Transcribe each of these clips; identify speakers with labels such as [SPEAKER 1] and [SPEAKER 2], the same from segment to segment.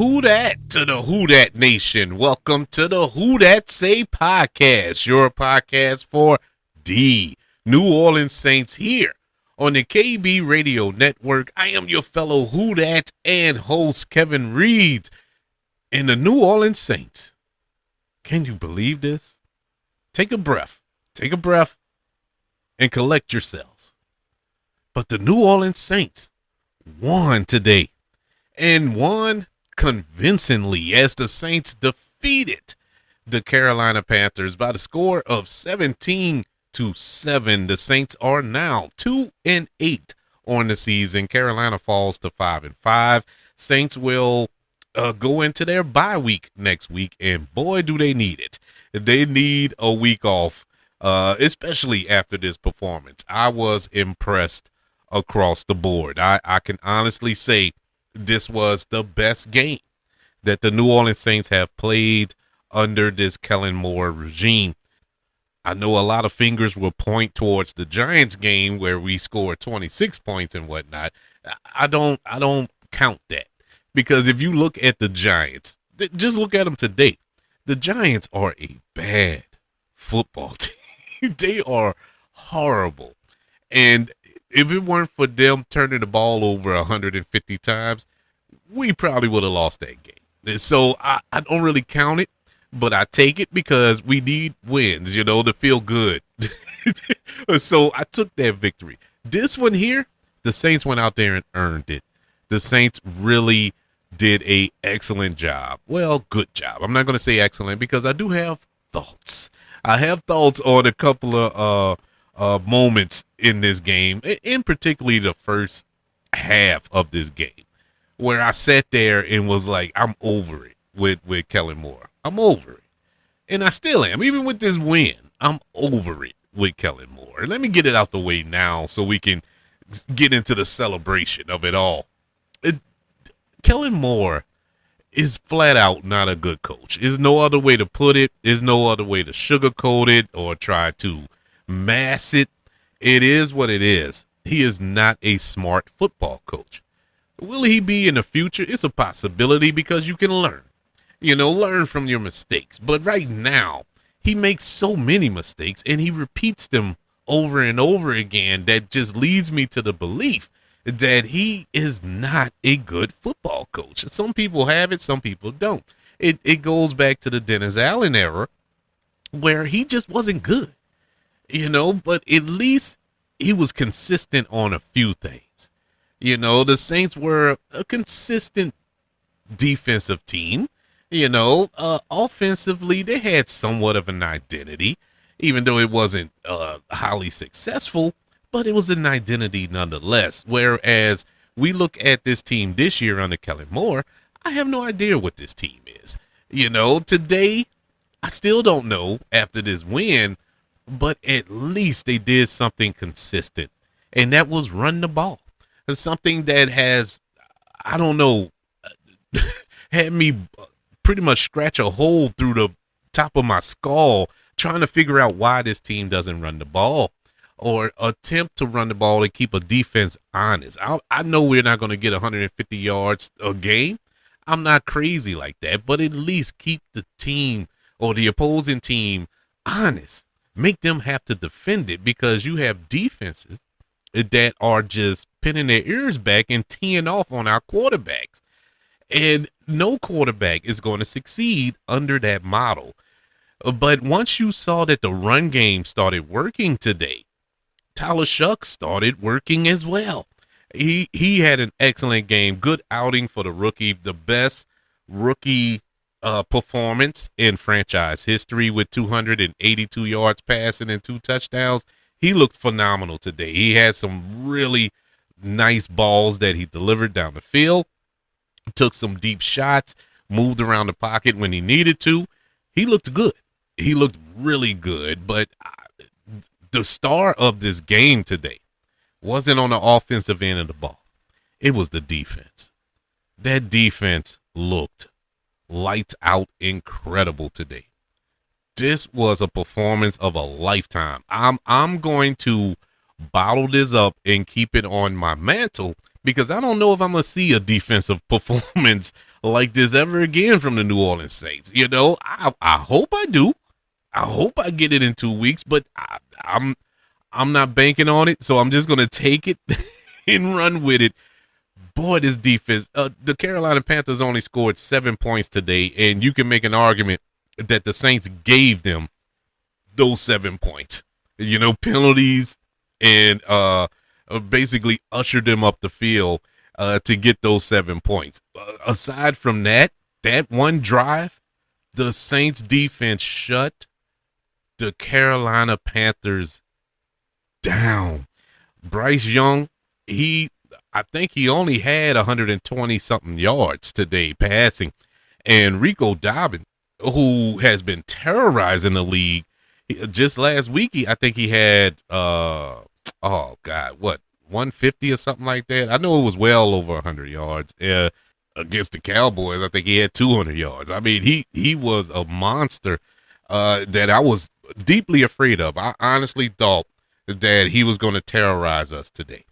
[SPEAKER 1] Who dat to the Who Dat Nation? Welcome to the Who Dat Say podcast, your podcast for the New Orleans Saints here on the KB Radio Network. I am your fellow Who Dat and host Kevin Reed. And the New Orleans Saints, can you believe this? Take a breath and collect yourselves. But the New Orleans Saints won today, and won convincingly as the Saints defeated the Carolina Panthers by the score of 17-7. The Saints are now 2-8 on the season. Carolina falls to 5-5. Saints will go into their bye week next week, and boy, do they need it. They need a week off, especially after this performance. I was impressed across the board. I can honestly say this was the best game that the New Orleans Saints have played under this Kellen Moore regime. I know a lot of fingers will point towards the Giants game where we scored 26 points and whatnot. I don't count that, because if you look at the Giants, just look at them today. The Giants are a bad football team. They are horrible. And if it weren't for them turning the ball over 150 times, we probably would have lost that game. So I don't really count it, but I take it because we need wins, to feel good. So I took that victory. This one here, the Saints went out there and earned it. The Saints really did a excellent job. Well, good job. I'm not going to say excellent because I do have thoughts. I have thoughts on a couple of moments in this game, in particularly the first half of this game, where I sat there and was like, I'm over it with Kellen Moore. I'm over it. And I still am. Even with this win, I'm over it with Kellen Moore. Let me get it out the way now so we can get into the celebration of it all. Kellen Moore is flat out not a good coach. There's no other way to put it. There's no other way to sugarcoat it or try to mask it. It is what it is. He is not a smart football coach. Will he be in the future? It's a possibility because you can learn. Learn from your mistakes. But right now, he makes so many mistakes and he repeats them over and over again that just leads me to the belief that he is not a good football coach. Some people have it, some people don't. It goes back to the Dennis Allen era where he just wasn't good, but at least he was consistent on a few things. The Saints were a consistent defensive team. Offensively, they had somewhat of an identity, even though it wasn't highly successful. But it was an identity nonetheless. Whereas we look at this team this year under Kellen Moore, I have no idea what this team is. Today, I still don't know after this win, but at least they did something consistent. And that was run the ball. It's something that has, I don't know, had me pretty much scratch a hole through the top of my skull trying to figure out why this team doesn't run the ball, or attempt to run the ball and keep a defense honest. I know we're not going to get 150 yards a game. I'm not crazy like that, but at least keep the team or the opposing team honest. Make them have to defend it, because you have defenses that are just pinning their ears back and teeing off on our quarterbacks. And no quarterback is going to succeed under that model. But once you saw that the run game started working today, Tyler Shucks started working as well. He had an excellent game. Good outing for the rookie. The best rookie performance in franchise history with 282 yards passing and 2 touchdowns. He looked phenomenal today. He had some really nice balls that he delivered down the field. Took some deep shots, moved around the pocket when he needed to. He looked good. He looked really good, but the star of this game today wasn't on the offensive end of the ball. It was the defense. That defense looked lights out incredible today. This was a performance of a lifetime. I'm going to bottle this up and keep it on my mantle, because I don't know if I'm going to see a defensive performance like this ever again from the New Orleans Saints. You know, I hope I do. I hope I get it in 2 weeks, but I'm not banking on it, so I'm just gonna take it and run with it. Boy, this defense. The Carolina Panthers only scored 7 points today, and you can make an argument that the Saints gave them those 7 points. You know, penalties and basically ushered them up the field to get those 7 points. Aside from that one drive, the Saints defense shut the Carolina Panthers down. Bryce Young, I think he only had 120 something yards today passing. And Rico Dobbin, who has been terrorizing the league, just last week, I think he had, 150 or something like that. I know it was well over 100 yards. Against the Cowboys, I think he had 200 yards. I mean, he was a monster that I was deeply afraid of. I honestly thought that he was going to terrorize us today.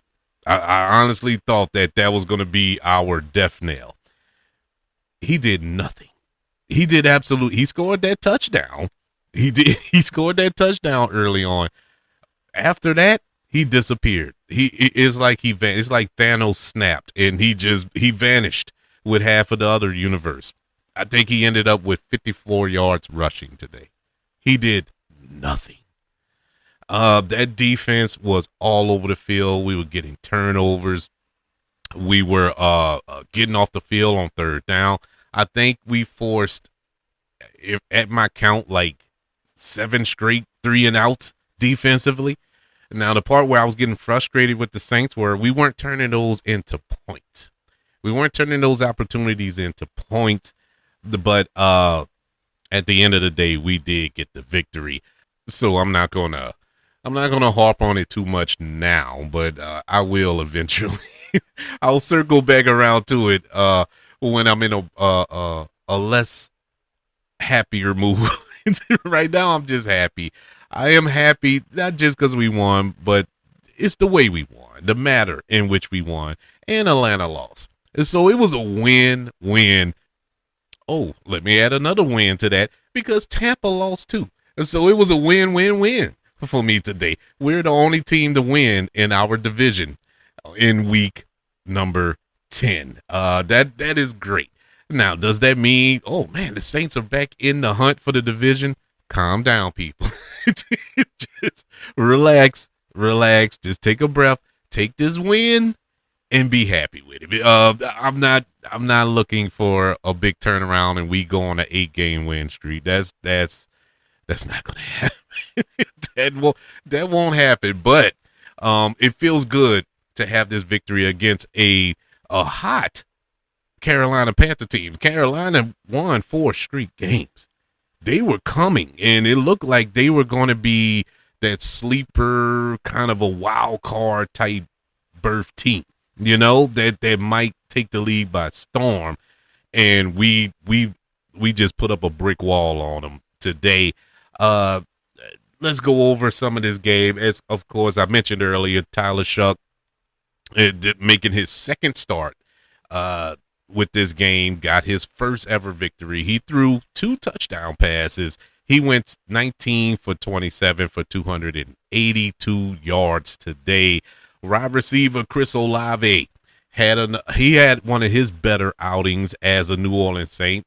[SPEAKER 1] I honestly thought that was going to be our death knell. He did nothing. He scored that touchdown. He scored that touchdown early on. After that, he disappeared. It's like it's like Thanos snapped and he vanished with half of the other universe. I think he ended up with 54 yards rushing today. He did nothing. That defense was all over the field. We were getting turnovers. We were getting off the field on third down. I think we forced, if at my count, like 7 straight 3-and-outs defensively. Now, the part where I was getting frustrated with the Saints were we weren't turning those into points. We weren't turning those opportunities into points. But at the end of the day, we did get the victory. So I'm not gonna harp on it too much now, but I will eventually. I'll circle back around to it when I'm in a less happier mood. Right now, I'm just happy. I am happy not just because we won, but it's the way we won, the manner in which we won, and Atlanta lost. And so it was a win-win. Oh, let me add another win to that because Tampa lost too. And so it was a win-win-win for me today. We're the only team to win in our division in week number 10. That is great. Now, does that mean, oh man, the Saints are back in the hunt for the division? Calm down, people. Just relax. Just take a breath. Take this win and be happy with it. I'm not looking for a big turnaround and we go on an 8-game win streak. That's not gonna happen. that won't happen. But it feels good to have this victory against a hot Carolina Panther team. Carolina won 4 straight games. They were coming, and it looked like they were going to be that sleeper kind of a wild card type berth team, you know, that might take the league by storm. And we just put up a brick wall on them today. Let's go over some of this game. As of course I mentioned earlier, Tyler Shuck making his second start with this game, got his first ever victory. He threw 2 touchdown passes. He went 19 for 27 for 282 yards today. Wide receiver Chris Olave had one of his better outings as a New Orleans Saint.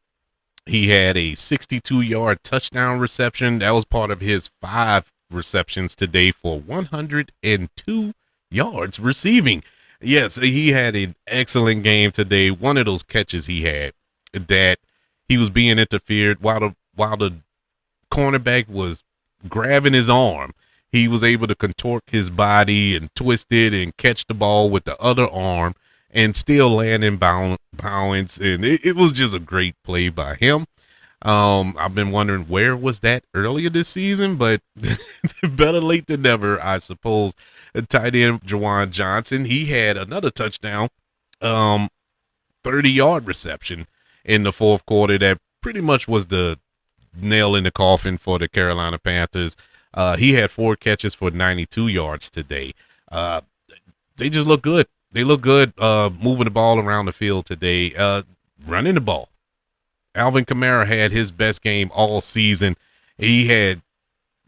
[SPEAKER 1] He had a 62-yard touchdown reception. That was part of his 5 receptions today for 102 yards receiving. Yes, he had an excellent game today. One of those catches he had that he was being interfered while the cornerback was grabbing his arm. He was able to contort his body and twist it and catch the ball with the other arm and still land in balance. And it was just a great play by him. I've been wondering where was that earlier this season, but better late than never, I suppose. Tight end Juwan Johnson, he had another touchdown, 30-yard reception in the fourth quarter. That pretty much was the nail in the coffin for the Carolina Panthers. He had 4 catches for 92 yards today. They just look good. They look good moving the ball around the field today. running the ball. Alvin Kamara had his best game all season. He had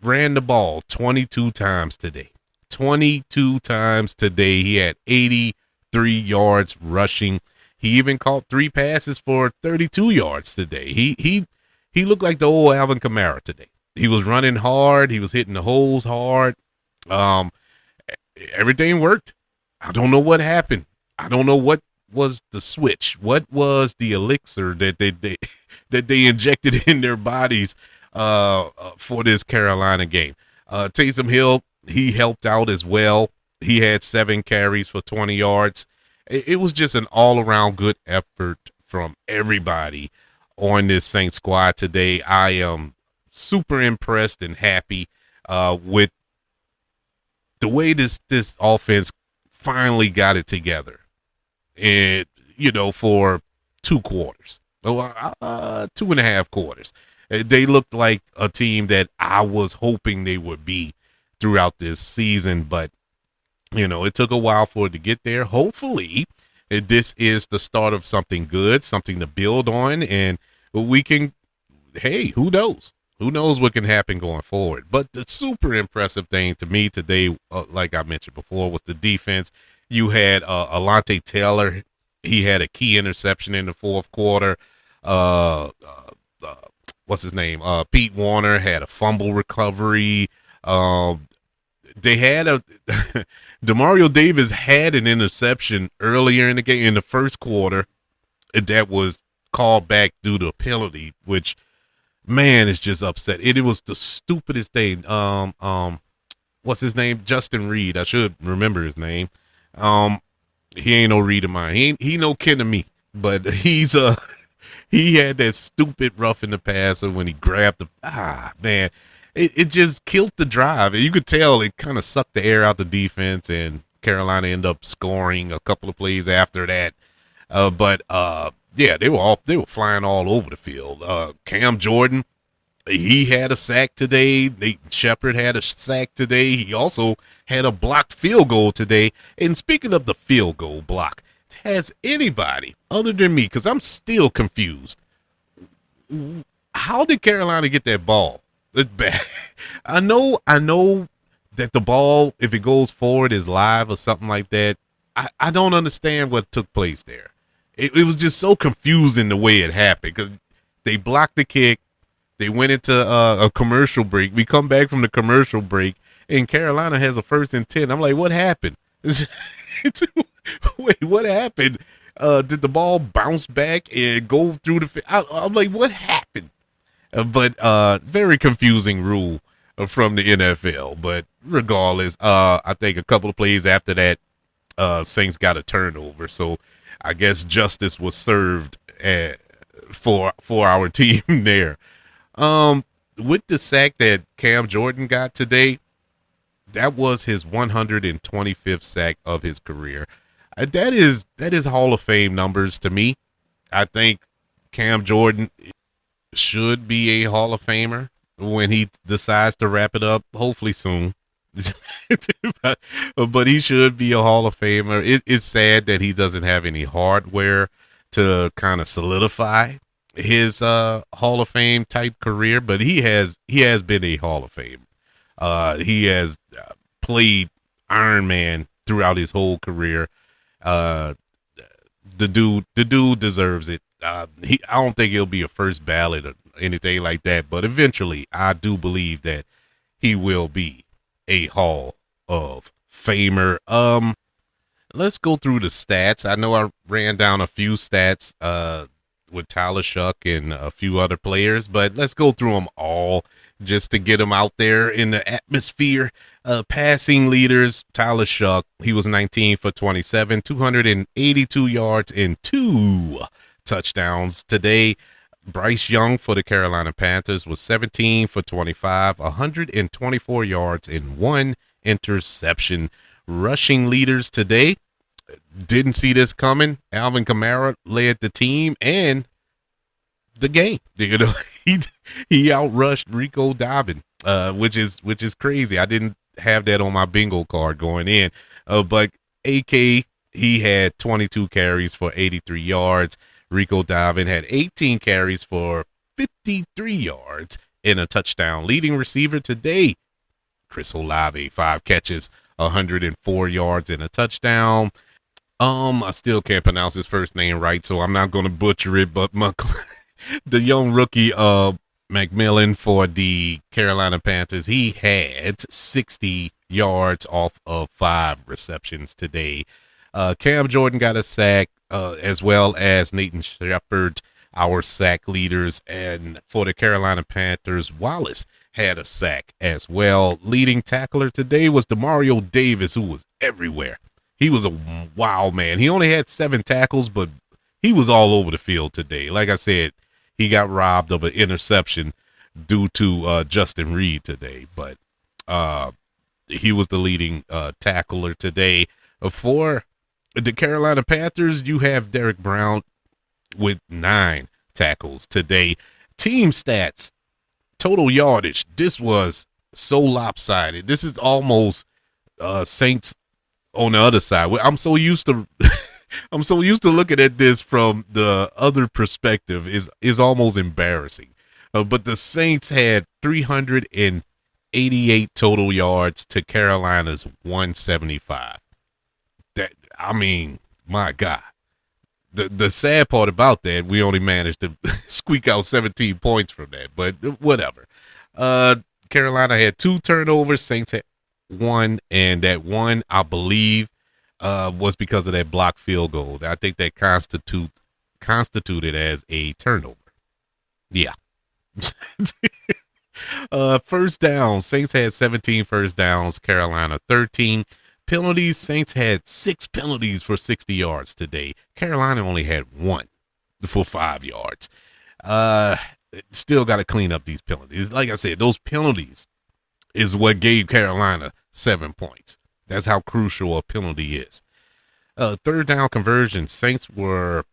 [SPEAKER 1] ran the ball 22 times today. 22 times today. He had 83 yards rushing. He even caught 3 passes for 32 yards today. He looked like the old Alvin Kamara today. He was running hard. He was hitting the holes hard. Um, Everything worked. I don't know what happened. I don't know what was the switch. What was the elixir that they injected in their bodies for this Carolina game? Taysom Hill, he helped out as well. He had 7 carries for 20 yards. It was just an all-around good effort from everybody on this Saints squad today. I am super impressed and happy with the way this offense finally got it together. And, for 2 quarters, 2.5 quarters. They looked like a team that I was hoping they would be throughout this season, but it took a while for it to get there. Hopefully, this is the start of something good, something to build on, and we can, hey, who knows? Who knows what can happen going forward? But the super impressive thing to me today, like I mentioned before, was the defense. You had Alante Taylor. He had a key interception in the 4th quarter. What's his name? Pete Warner had a fumble recovery. They had Demario Davis had an interception earlier in the game in the 1st quarter that was called back due to a penalty, which, man, is just upset. It was the stupidest thing. What's his name? Justin Reed. I should remember his name. He ain't no Reed of mine. He no kin to me, but he had that stupid rough in the passer when he grabbed man. It just killed the drive. You could tell it kind of sucked the air out the defense, and Carolina ended up scoring a couple of plays after that. Yeah, they were flying all over the field. Cam Jordan, he had a sack today. Nate Shepard had a sack today. He also had a blocked field goal today. And speaking of the field goal block, has anybody other than me, because I'm still confused, how did Carolina get that ball? It's bad. I know that the ball, if it goes forward, is live or something like that. I don't understand what took place there. It was just so confusing the way it happened, because they blocked the kick. They went into a commercial break. We come back from the commercial break, and Carolina has a 1st and 10. I'm like, what happened? Wait, what happened? Did the ball bounce back and go through the I'm like, what happened? But very confusing rule from the NFL. But regardless, I think a couple of plays after that, Saints got a turnover. So I guess justice was served for our team there. With the sack that Cam Jordan got today, that was his 125th sack of his career. That is Hall of Fame numbers to me. I think Cam Jordan should be a Hall of Famer when he decides to wrap it up, hopefully soon. but he should be a Hall of Famer. It's sad that he doesn't have any hardware to kind of solidify his Hall of Fame type career, but he has been a Hall of Fame. He has played Iron Man throughout his whole career. The dude deserves it. I don't think he'll be a first ballot or anything like that, but eventually I do believe that he will be a Hall of Famer. Let's go through the stats. I know I ran down a few stats with Tyler Shuck and a few other players, but let's go through them all just to get them out there in the atmosphere. Passing leaders, Tyler Shuck, he was 19 for 27, 282 yards and 2 touchdowns today. Bryce Young for the Carolina Panthers was 17 for 25, 124 yards and 1 interception. Rushing leaders today, didn't see this coming. Alvin Kamara led the team and the game. He outrushed Rico Dobbin, which is crazy. I didn't have that on my bingo card going in. But AK, he had 22 carries for 83 yards. Rico Dobbin had 18 carries for 53 yards and a touchdown. Leading receiver today, Chris Olave, 5 catches, 104 yards and a touchdown. I still can't pronounce his first name right, so I'm not going to butcher it, but the young rookie, McMillan for the Carolina Panthers, he had 60 yards off of 5 receptions today. Cam Jordan got a sack, as well as Nathan Shepard, our sack leaders. And for the Carolina Panthers, Wallace had a sack as well. Leading tackler today was Demario Davis, who was everywhere. He was a wild man. He only had 7 tackles, but he was all over the field today. Like I said, he got robbed of an interception due to Justin Reed today, but he was the leading tackler today. For the Carolina Panthers, you have Derek Brown with 9 tackles today. Team stats, total yardage. This was so lopsided. This is almost Saints on the other side. I'm so used to looking at this from the other perspective is almost embarrassing. But the Saints had 388 total yards to Carolina's 175. My God. The sad part about that, we only managed to squeak out 17 points from that, but whatever. Carolina had 2 turnovers. Saints had 1, and that 1, I believe, was because of that blocked field goal. I think that constituted as a turnover. Yeah. First down, Saints had 17 first downs, Carolina 13. Penalties, Saints had 6 penalties for 60 yards today. Carolina only had 1 for 5 yards. Still got to clean up these penalties. Like I said, those penalties is what gave Carolina 7 points. That's how crucial a penalty is. Third down conversion, Saints were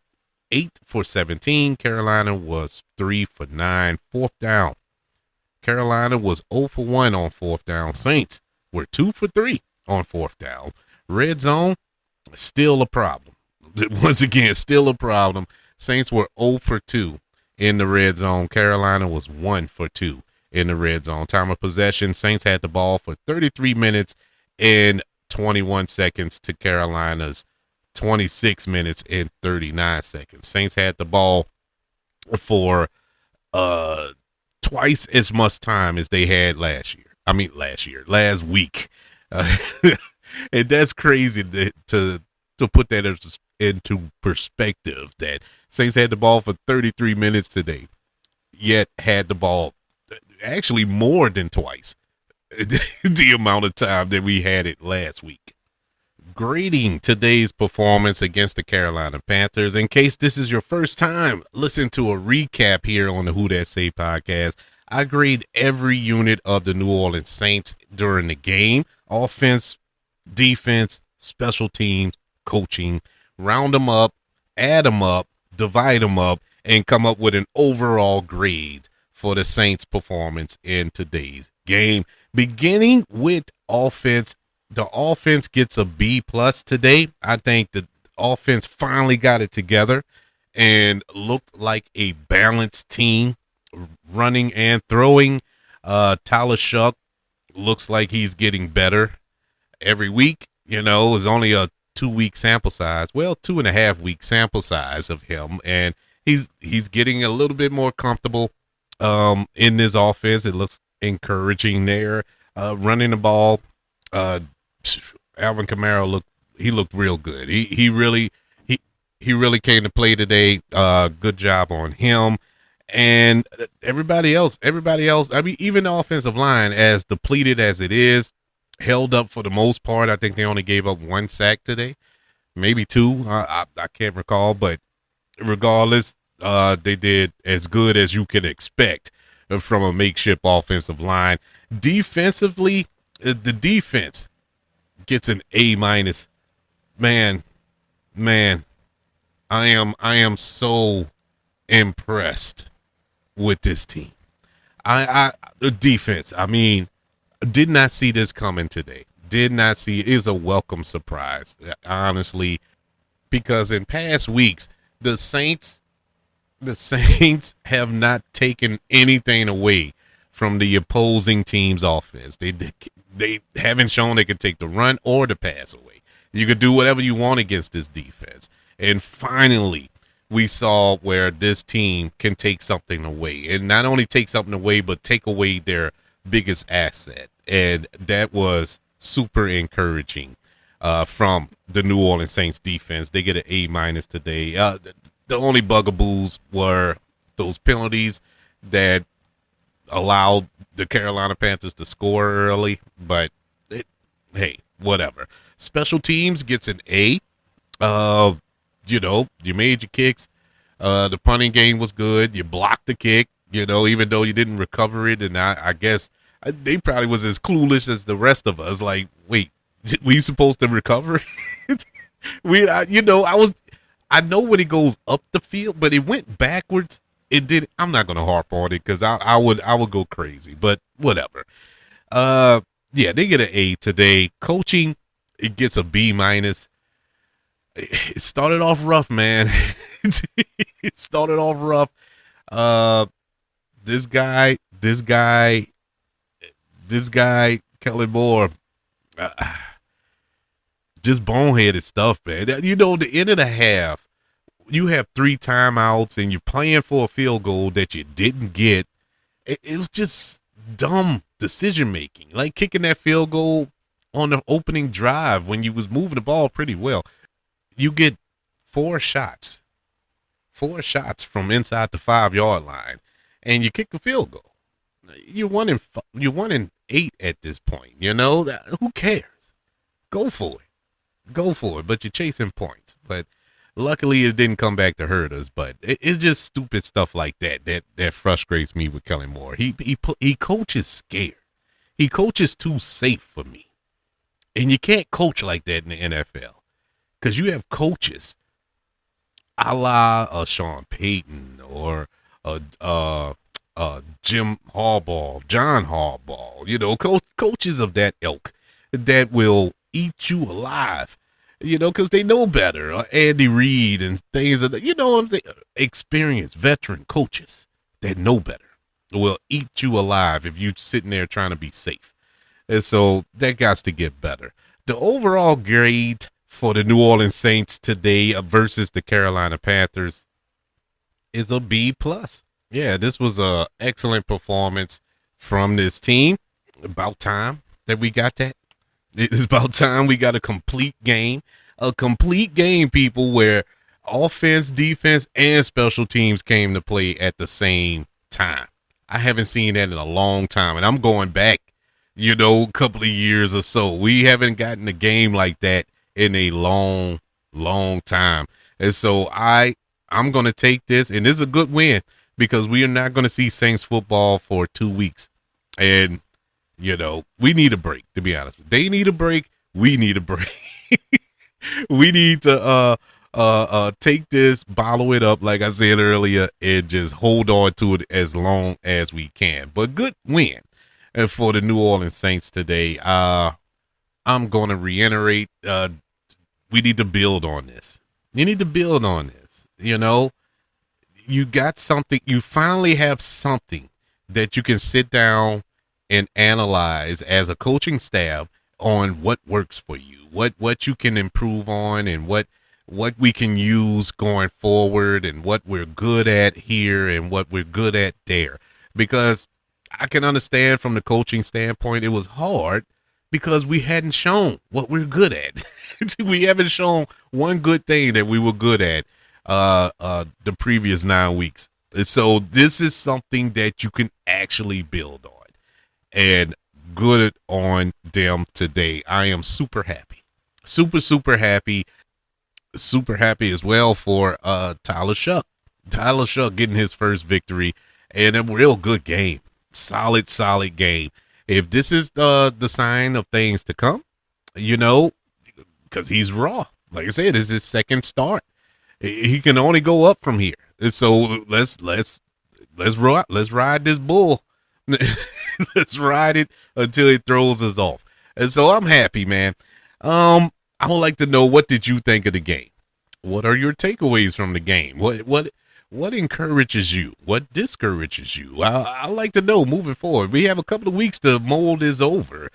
[SPEAKER 1] 8 for 17. Carolina was 3 for 9. Fourth down, Carolina was 0 for 1 on fourth down. Saints were 2 for 3 on fourth down. Red zone, still a problem. Once again, still a problem. Saints were 0 for 2 in the red zone. Carolina was 1 for 2 in the red zone. Time of possession, Saints had the ball for 33 minutes and 21 seconds to Carolina's 26 minutes and 39 seconds. Saints had the ball for twice as much time as they had last week. And that's crazy to put that into perspective, that Saints had the ball for 33 minutes today, yet had the ball actually more than twice the amount of time that we had it last week. Grading today's performance against the Carolina Panthers. In case this is your first time, listen to a recap here on the Who That Say podcast. I grade every unit of the New Orleans Saints during the game: offense, defense, special teams, coaching. Round them up, add them up, divide them up, and come up with an overall grade for the Saints' performance in today's game. Beginning with offense, the offense gets a B+ today. I think the offense finally got it together and looked like a balanced team, running and throwing. Tyler Shuck looks like he's getting better every week. It was only a 2-week sample size. Well, 2.5 week sample size of him, and he's getting a little bit more comfortable in this offense. It looks encouraging there. Running the ball, Alvin Kamara looked real good. He really came to play today. Good job on him. And everybody else, even the offensive line, as depleted as it is, held up for the most part. I think they only gave up 1 sack today, maybe 2. I can't recall, but regardless, they did as good as you can expect from a makeshift offensive line. Defensively, the defense gets an A-. Man, I am so impressed with this team. The defense, did not see this coming today. Did not see it. It was a welcome surprise, honestly, because in past weeks, the Saints the Saints have not taken anything away from the opposing team's offense. They haven't shown they can take the run or the pass away. You could do whatever you want against this defense. And finally, we saw where this team can take something away, and not only take something away, but take away their biggest asset. And that was super encouraging from the New Orleans Saints defense. They get an A- today. The only bugaboos were those penalties that allowed the Carolina Panthers to score early, but hey, whatever. Special teams gets an A. You made your kicks. The punting game was good. You blocked the kick, even though you didn't recover it. And I guess they probably was as clueless as the rest of us. Like, wait, we supposed to recover it? I know when it goes up the field, but it went backwards. It did. I'm not going to harp on it because I would go crazy, but whatever. Yeah, they get an A today. Coaching, it gets a B-. It started off rough, man. It started off rough. This guy, Kellen Moore, just boneheaded stuff, man. The end of the half, you have 3 timeouts and you're playing for a field goal that you didn't get. It was just dumb decision making, like kicking that field goal on the opening drive when you was moving the ball pretty well. You get 4 shots from inside the 5-yard line, and you kick the field goal. You're 1-8 at this point. Who cares? Go for it. But you're chasing points. But luckily, it didn't come back to hurt us. But it's just stupid stuff like that frustrates me with Kellen Moore. He coaches scared. He coaches too safe for me, and you can't coach like that in the NFL. Because you have coaches a la Sean Payton or Jim Harbaugh, John Harbaugh, coaches of that ilk that will eat you alive, because they know better. Andy Reid and things of that, what I'm saying? Experienced veteran coaches that know better will eat you alive if you're sitting there trying to be safe. And so that got to get better. The overall grade for the New Orleans Saints today versus the Carolina Panthers is a B+. Yeah, this was a excellent performance from this team. About time that we got that. It's about time we got a complete game, people, where offense, defense, and special teams came to play at the same time. I haven't seen that in a long time, and I'm going back, a couple of years or so. We haven't gotten a game like that in a long time. And so I'm going to take this, and this is a good win because we are not going to see Saints football for 2 weeks. And, we need a break, to be honest. They need a break. We need a break. We need to take this, bottle it up, like I said earlier, and just hold on to it as long as we can. But good win. And for the New Orleans Saints today, I'm going to reiterate, we need to build on this. You need to build on this. You got something. You finally have something that you can sit down and analyze as a coaching staff on what works for you, what you can improve on, and what we can use going forward, and what we're good at here and what we're good at there. Because I can understand from the coaching standpoint, it was hard because we hadn't shown what we're good at. We haven't shown one good thing that we were good at the previous 9 weeks. And so this is something that you can actually build on, and good on them today. I am super happy. Super happy. Super happy as well for Tyler Shuck. Tyler Shuck getting his first victory, and a real good game. Solid game. If this is the sign of things to come, because he's raw. Like I said, this is his second start. He can only go up from here. And so let's ride this bull. Let's ride it until it throws us off. And so I'm happy, man. I would like to know, what did you think of the game? What are your takeaways from the game? What What encourages you? What discourages you? I like to know moving forward. We have a couple of weeks. The mold is over.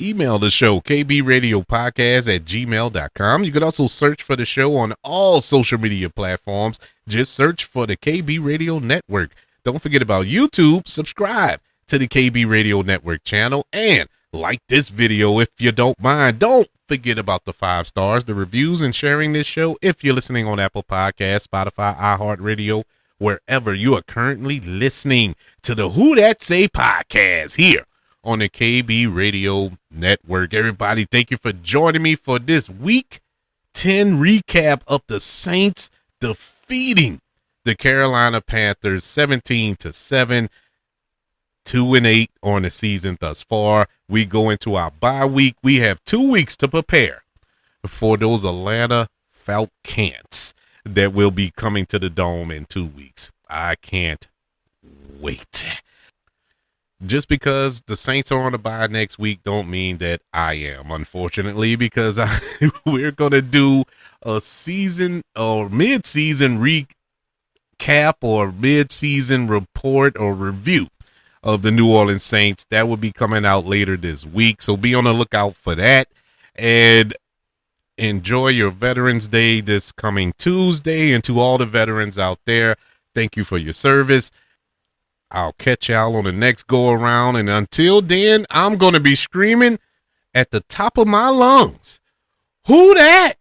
[SPEAKER 1] Email the show, kbradiopodcast@gmail.com. You can also search for the show on all social media platforms. Just search for the KB Radio Network. Don't forget about YouTube. Subscribe to the KB Radio Network channel and like this video if you don't mind. Don't forget about the 5 stars, the reviews, and sharing this show if you're listening on Apple Podcasts, Spotify, iHeartRadio, wherever you are currently listening to the Who That Say podcast here on the KB Radio Network. Everybody, thank you for joining me for this week 10 recap of the Saints defeating the Carolina Panthers 17-7, 2-8 on the season thus far. We go into our bye week. We have 2 weeks to prepare for those Atlanta Falcons that will be coming to the Dome in 2 weeks. I can't wait. Just because the Saints are on the bye next week don't mean that I am, unfortunately, because we're going to do a season or mid-season recap or mid-season report or review of the New Orleans Saints. That will be coming out later this week, so be on the lookout for that. And enjoy your Veterans Day this coming Tuesday. And to all the veterans out there, thank you for your service. I'll catch y'all on the next go around. And until then, I'm going to be screaming at the top of my lungs, who that?